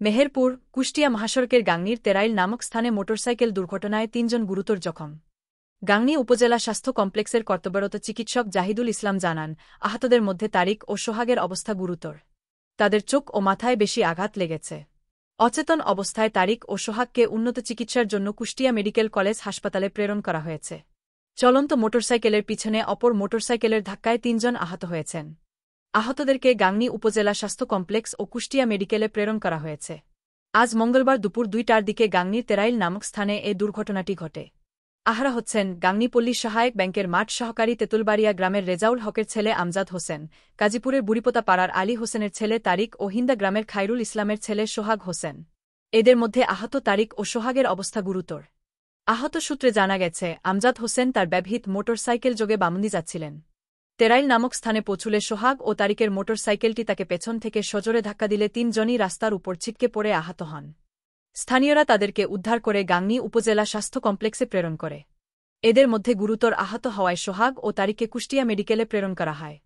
মেহেরপুর, কুষ্টিয়া মহাসড়কের গাংনীর তেরাইল নামক স্থানে মোটরসাইকেল দুর্ঘটনায় ৩ জন গুরুতর জখম। গাংনী উপজেলা স্বাস্থ্য কমপ্লেক্সের কর্তব্যরত চিকিৎসক জাহিদুল ইসলাম জানান, আহতদের মধ্যে তারিক ও সোহাগের অবস্থা গুরুতর। তাদের চোখ ও মাথায় বেশি আঘাত লেগেছে। অচেতন অবস্থায় তারিক ও সোহাগকে উন্নত চিকিৎসার জন্য কুষ্টিয়া মেডিকেল কলেজ হাসপাতালে প্রেরণ করা হয়েছে। চলন্ত মোটরসাইকেলের পিছনে অপর মোটরসাইকেলের ধাক্কায় ৩ জন আহত হয়েছেন। আহতদেরকে গাংনী উপজেলা স্বাস্থ্য কমপ্লেক্স ও কুষ্টিয়া মেডিকেলে প্রেরণ করা হয়েছে। আজ মঙ্গলবার দুপুর ২টার দিকে গাংনীর তেরাইল নামক স্থানে এ দুর্ঘটনাটি ঘটে। আহরা হচ্ছেন গাংনী পল্লী সহায়ক ব্যাংকের মাঠ সহকারী তেঁতুলবাড়িয়া গ্রামের রেজাউল হকের ছেলে আমজাদ হোসেন, গাজীপুরের বুড়িপোতা পাড়ার আলী হোসেনের ছেলে তারিক ও হিন্দা গ্রামের খায়রুল ইসলামের ছেলে সোহাগ হোসেন। এদের মধ্যে আহত তারিক ও সোহাগের অবস্থা গুরুতর। আহত সূত্রে জানা গেছে, আমজাদ হোসেন তার ব্যবহৃত মোটরসাইকেল যোগে বামুন্দি যাচ্ছিলেন। তেরাইল নামক স্থানে পৌঁছুলে সোহাগ ও তারিকের মোটরসাইকেলটি তাকে পেছন থেকে সজোরে ধাক্কা দিলে ৩ জনই রাস্তার উপর ছিটকে পড়ে আহত হন। স্থানীয়রা তাদেরকে উদ্ধার করে গাংনী উপজেলা স্বাস্থ্য কমপ্লেক্সে প্রেরণ করে। এদের মধ্যে গুরুতর আহত হওয়ায় সোহাগ ও তারিককে কুষ্টিয়া মেডিকেলে প্রেরণ করা হয়।